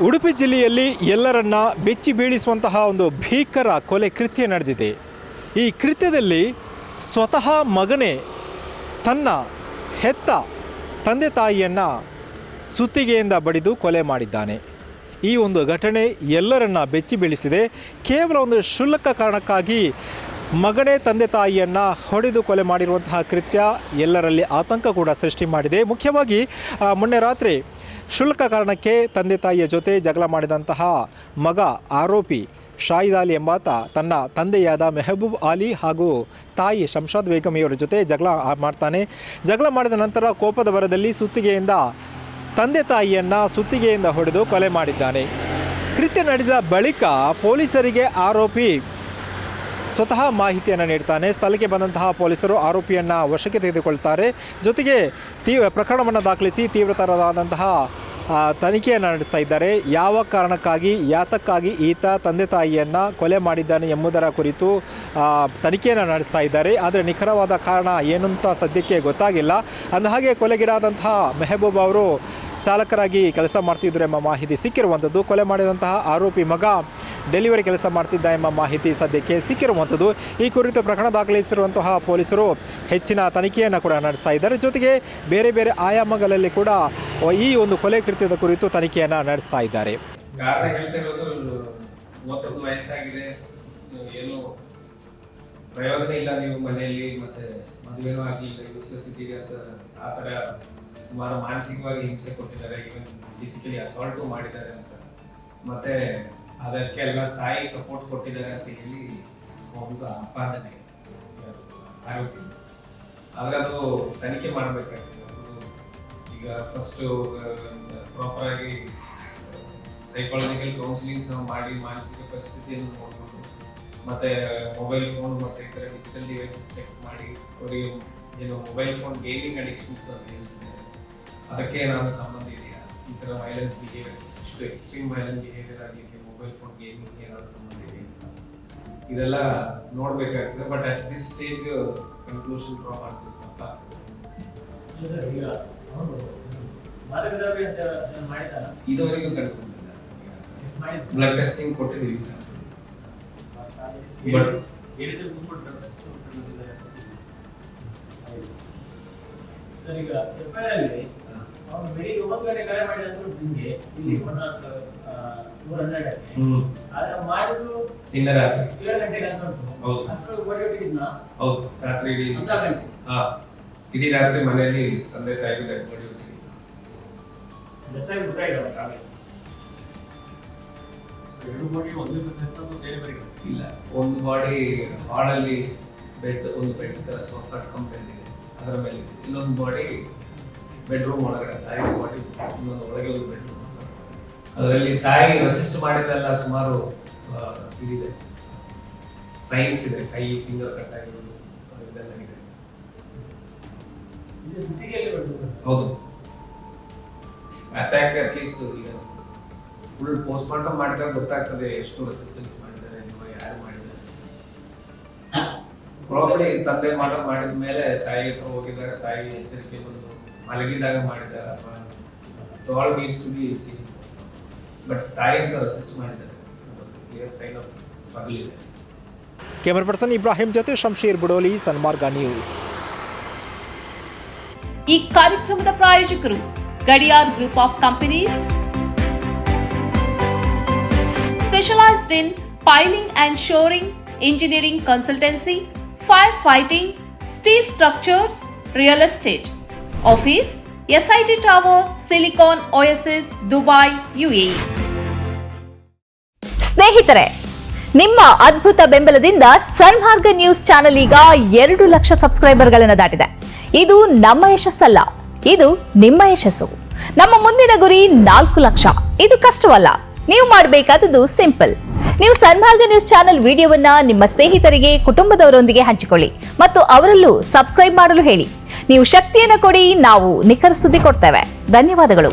ಉಡುಪಿ ಜಿಲ್ಲೆಯಲ್ಲಿ ಎಲ್ಲರನ್ನ ಬೆಚ್ಚಿ ಬೀಳಿಸುವಂತಹ ಒಂದು ಭೀಕರ ಕೊಲೆ ಕೃತ್ಯ ನಡೆದಿದೆ. ಈ ಕೃತ್ಯದಲ್ಲಿ ಸ್ವತಃ ಮಗನೇ ತನ್ನ ಹೆತ್ತ ತಂದೆ ತಾಯಿಯನ್ನು ಸುತ್ತಿಗೆಯಿಂದ ಬಡಿದು ಕೊಲೆ ಮಾಡಿದ್ದಾನೆ. ಈ ಒಂದು ಘಟನೆ ಎಲ್ಲರನ್ನ ಬೆಚ್ಚಿ ಬೀಳಿಸಿದೆ. ಕೇವಲ ಒಂದು ಕ್ಷುಲ್ಲಕ ಕಾರಣಕ್ಕಾಗಿ ಮಗನೇ ತಂದೆ ತಾಯಿಯನ್ನು ಹೊಡೆದು ಕೊಲೆ ಮಾಡಿರುವಂತಹ ಕೃತ್ಯ ಎಲ್ಲರಲ್ಲಿ ಆತಂಕ ಕೂಡ ಸೃಷ್ಟಿ ಮಾಡಿದೆ. ಮುಖ್ಯವಾಗಿ ಮೊನ್ನೆ ರಾತ್ರಿ ಕ್ಷುಲ್ಲಕ ಕಾರಣಕ್ಕೆ ತಂದೆ ತಾಯಿಯ ಜೊತೆ ಜಗಳ ಮಾಡಿದಂತಹ ಮಗ ಆರೋಪಿ ಶಾಹಿದ್ ಅಲಿ ಎಂಬಾತ ತನ್ನ ತಂದೆಯಾದ ಮೆಹಬೂಬ್ ಅಲಿ ಹಾಗೂ ತಾಯಿ ಶಂಷಾದ್ ಬೇಗಂ ಇವರ ಜೊತೆ ಜಗಳ ಮಾಡ್ತಾನೆ. ಜಗಳ ಮಾಡಿದ ನಂತರ ಕೋಪದ ಭರದಲ್ಲಿ ಸುತ್ತಿಗೆಯಿಂದ ತಂದೆ ತಾಯಿಯನ್ನು ಸುತ್ತಿಗೆಯಿಂದ ಹೊಡೆದು ಕೊಲೆ ಮಾಡಿದ್ದಾನೆ. ಕೃತ್ಯ ನಡೆದ ಬಳಿಕ ಪೊಲೀಸರಿಗೆ ಆರೋಪಿ ಸ್ವತಃ ಮಾಹಿತಿಯನ್ನು ನೀಡ್ತಾನೆ. ಸ್ಥಳಕ್ಕೆ ಬಂದಂತಹ ಪೊಲೀಸರು ಆರೋಪಿಯನ್ನು ವಶಕ್ಕೆ ತೆಗೆದುಕೊಳ್ತಾರೆ. ಜೊತೆಗೆ ಪ್ರಕರಣವನ್ನು ದಾಖಲಿಸಿ ತೀವ್ರತರವಾದಂತಹ ತನಿಖೆಯನ್ನು ನಡೆಸ್ತಾ ಇದ್ದಾರೆ. ಯಾವ ಕಾರಣಕ್ಕಾಗಿ ಯಾತಕ್ಕಾಗಿ ಈತ ತಂದೆ ತಾಯಿಯನ್ನು ಕೊಲೆ ಮಾಡಿದ್ದಾನೆ ಎಂಬುದರ ಕುರಿತು ತನಿಖೆಯನ್ನು ನಡೆಸ್ತಾ ಇದ್ದಾರೆ. ಆದರೆ ನಿಖರವಾದ ಕಾರಣ ಏನು ಅಂತ ಸದ್ಯಕ್ಕೆ ಗೊತ್ತಾಗಿಲ್ಲ. ಅಂದಹಾಗೆ ಕೊಲೆಗೀಡಾದಂತಹ ಮೆಹಬೂಬ್ ಅವರು ಚಾಲಕರಾಗಿ ಕೆಲಸ ಮಾಡ್ತಿದ್ರು ಎಂಬ ಮಾಹಿತಿ ಸಿಕ್ಕಿರುವಂಥದ್ದು. ಕೊಲೆ ಮಾಡಿದಂತಹ ಆರೋಪಿ ಮಗ ಡೆಲಿವರಿ ಕೆಲಸ ಮಾಡ್ತಿದ್ದ ಎಂಬ ಮಾಹಿತಿ ಸದ್ಯಕ್ಕೆ ಸಿಕ್ಕಿರುವಂಥದ್ದು. ಈ ಕುರಿತು ಪ್ರಕರಣ ದಾಖಲಿಸಿರುವಂತಹ ಪೊಲೀಸರು ಹೆಚ್ಚಿನ ತನಿಖೆಯನ್ನು ಕೂಡ ನಡೆಸ್ತಾ ಇದ್ದಾರೆ. ಜೊತೆಗೆ ಬೇರೆ ಬೇರೆ ಆಯಾಮಗಳಲ್ಲಿ ಕೂಡ ಈ ಒಂದು ಕೊಲೆ ಕೃತ್ಯದ ಕುರಿತು ತನಿಖೆಯನ್ನು ನಡೆಸ್ತಾ ಇದ್ದಾರೆ. ವಯಸ್ಸಾಗಿದೆ, ಏನು ಪ್ರಯೋಜನ ಇಲ್ಲ, ನೀವು ಮನೆಯಲ್ಲಿ ಮತ್ತೆ ಮದುವೆನೂ ಆಗಲಿಲ್ಲ, ಯೂಸ್ಲೆಸ್ ಇದ್ದೀರಿ ಅಂತ ಆ ಥರ ಸುಮಾರು ಮಾನಸಿಕವಾಗಿ ಹಿಂಸೆ ಕೊಟ್ಟಿದ್ದಾರೆ. ಈವನ್ ಫಿಸಿಕಲಿ ಅಸಾಲ್ಟು ಮಾಡಿದ್ದಾರೆ ಅಂತ, ಮತ್ತೆ ಅದಕ್ಕೆಲ್ಲ ತಾಯಿ ಸಪೋರ್ಟ್ ಕೊಟ್ಟಿದ್ದಾರೆ ಅಂತ ಹೇಳಿ ಒಂದು ಆಪಾದನೆ ಆರೋಪಿ. ಆದ್ರೆ ಅದು ತನಿಖೆ ಮಾಡಬೇಕಾಗ್ತದೆ. ಈಗ ಫಸ್ಟ್ ಪ್ರಾಪರ್ ಆಗಿ ಸೈಕಾಲಜಿಕಲ್ ಕೌನ್ಸಿಲಿಂಗ್ ಸಹ ಮಾಡಿ ಮಾನಸಿಕ ಪರಿಸ್ಥಿತಿಯನ್ನು ನೋಡ್ಕೊಂಡು, ಮತ್ತೆ ಮೊಬೈಲ್ ಫೋನ್ ಮತ್ತೆ ಈ ತರ ಡಿಜಿಟಲ್ ಡಿವೈಸಸ್ ಚೆಕ್ ಮಾಡಿ ಅವರಿಗೆ ಏನು ಮೊಬೈಲ್ ಫೋನ್ ಗೇಮಿಂಗ್ ಅಡಿಕ್ಷನ್ ಅಂತ ಹೇಳ್ತಿದ್ದಾರೆ, ಅದಕ್ಕೆ ಏನಾದ್ರು ಸಂಬಂಧ ಇದೆಯಾ, ಈ ತರ ವೈಲೆಂಟ್ ಬಿಹೇವಿಯರ್, ಇಷ್ಟು ಎಕ್ಸ್ಟ್ರೀಮ್ ವೈಲೆಂಟ್ ಬಿಹೇವಿಯರ್ ಆಗಲಿಕ್ಕೆ ಮೊಬೈಲ್ ಫೋನ್ ಗೇಮಿಂಗ್ ಏನಾದ್ರು ಸಂಬಂಧ ಇದೆಯಾ, ಇದೆಲ್ಲ ನೋಡ್ಬೇಕಾಗ್ತದೆ. But at this stage conclusion draw ಮಾಡ್ಬೇಕು ಅಂತ ಆಗ್ತದೆ. ಇದುವರೆಗೂ ಕಂಡುಕೊಂಡಿಲ್ಲ. ಬ್ಲಡ್ ಟೆಸ್ಟಿಂಗ್ ಕೊಟ್ಟಿದ್ದೀವಿ ಸರ್. ಬಟ್ ಈಗ ಎಫ್ಐಆರ್ ಅಲ್ಲಿ ಅವನು ಬೆಳಿಗ್ಗೆ 9 ಗಂಟೆ ಕರೆ ಮಾಡಿದ್ರು ನಿಮಗೆ ಇಲ್ಲಿ 412ಕ್ಕೆ ಆದ್ರೆ ಮಾಡಿದ್ದು ನಿನ್ನೆ ರಾತ್ರಿ 7 ಗಂಟೆಗೆ ಅಂತ ಉಂಟು. ಹೌದು, ಅಷ್ಟು ಹೊರಟಿದ್ನ. ಹೌದು, ರಾತ್ರಿ ಇಡೀ 10 ಗಂಟೆ. ಇಡೀ ರಾತ್ರಿ ಮನೆಯಲ್ಲಿ ತಂದೆ ತಾಯಿಗೆ ಡೆಡ್ ಬಾಡಿ ಹೊಟ್ಟಿದ್ವಿ. ಎಷ್ಟಾಗಿ ಗೊತ್ತಾಗಿಲ್ಲ ಕಾಗೆ ಎರಡು ಬಾಡಿ ಒಂದೇ ಸೆಟ್ ಬೇರೆ ಬೇರೆ ಇಲ್ಲ. ಒಂದು ಬಾಡಿ ಹಾಳಲ್ಲಿ ಬೆಡ್, ಒಂದು ಬೆಡ್ ತರ ಸೋಫಾ ಕಂಪ್ಲೇಂಟ್ ಇದೆ, ಅದರ ಮೇಲೆ ಇನ್ನೊಂದು ಬಾಡಿ ಬೆಡ್ರೂಮ್ ಒಳಗಡೆ, ತಾಯಿ ಬಾಡಿ ಇನ್ನೊಂದು ಒಳಗೆ ಒಂದು ಬೆಡ್ರೂಮ್. ಅದರಲ್ಲಿ ತಾಯಿ ರೆಸಿಸ್ಟ್ ಮಾಡಿದೆಲ್ಲ ಸುಮಾರು ಇದಿದೆ, ಸೈನ್ಸ್ ಇದೆ, ಕೈ ಫಿಂಗರ್ ಕಟ್ ಆಗಿರೋದು ಇದೆಲ್ಲ ಇದೆ. ಹೌದು, ಅಟ್ಯಾಕ್ ಅಟ್ಲೀಸ್ಟ್ ಈಗ ಫುಲ್ ಪೋಸ್ಟ್ ಮಾರ್ಟಮ್ ಮಾಡಿದಾಗ ಗೊತ್ತಾಗ್ತದೆ ಎಷ್ಟು ರೆಸಿಸ್ಟೆನ್ಸ್ ಮಾಡಿದ್ದಾರೆ, ಯಾರು ಮಾಡಿದ್ದಾರೆ. ಪ್ರಾಬ್ಲಿ ತಂದೆ ಮಾಡಿದ ಮೇಲೆ ತಾಯಿ ಹತ್ರ ಹೋಗಿದ್ದಾರೆ, ತಾಯಿ ಎಚ್ಚರಿಕೆ ಬಂದು ಮಲಗಿದಾಗ ಮಾಡಿದ್ದಾರೆ, ಅಥವಾ all needs to be seen. But ತಾಯಿ ಅಂತ ರೆಸಿಸ್ಟ್ ಮಾಡಿದ್ದಾರೆ, ಕ್ಲಿಯರ್ ಸೈನ್ ಆಫ್ ಸ್ಟ್ರಗಲ್ ಇದೆ. ಕ್ಯಾಮರಾ ಪರ್ಸನ್ ಇಬ್ರಾಹಿಂ ಜೊತೆ ಶಂಶೀರ್ ಬುಡೋಲಿ, ಸನ್ಮಾರ್ಗ ನ್ಯೂಸ್. ಈ ಕಾರ್ಯಕ್ರಮದ ಪ್ರಾಯೋಜಕರು Gadiyar group of companies, specialized in piling and shoring, engineering consultancy, firefighting, steel structures, real estate. Office SIT Tower, Silicon Oasis, Dubai, UAE. ಸ್ನೇಹಿತರೆ, ನಿಮ್ಮ ಅದ್ಭುತ ಬೆಂಬಲದಿಂದ ಸನ್ಮಾರ್ಗ ನ್ಯೂಸ್ ಚಾನೆಲ್ ಈಗ 2 ಲಕ್ಷ ಸಬ್ಸ್ಕ್ರೈಬರ್ಗಳನ್ನು ದಾಟಿದೆ. ಇದು ನಮ್ಮ ಯಶಸ್ಸಲ್ಲ, ಇದು ನಿಮ್ಮ ಯಶಸ್ಸು. ನಮ್ಮ ಮುಂದಿನ ಗುರಿ 4 ಲಕ್ಷ. ಇದು ಕಷ್ಟವಲ್ಲ. ನೀವು ಮಾಡಬೇಕಾದದ್ದು ಸಿಂಪಲ್. ನೀವು ಸನ್ಮಾರ್ಗ ನ್ಯೂಸ್ ಚಾನೆಲ್ ವಿಡಿಯೋವನ್ನ ನಿಮ್ಮ ಸ್ನೇಹಿತರಿಗೆ, ಕುಟುಂಬದವರೊಂದಿಗೆ ಹಂಚಿಕೊಳ್ಳಿ ಮತ್ತು ಅವರಲ್ಲೂ ಸಬ್ಸ್ಕ್ರೈಬ್ ಮಾಡಲು ಹೇಳಿ. ನೀವು ಶಕ್ತಿಯನ್ನು ಕೊಡಿ, ನಾವು ನಿಖರ ಸುದ್ದಿ ಕೊಡ್ತೇವೆ. ಧನ್ಯವಾದಗಳು.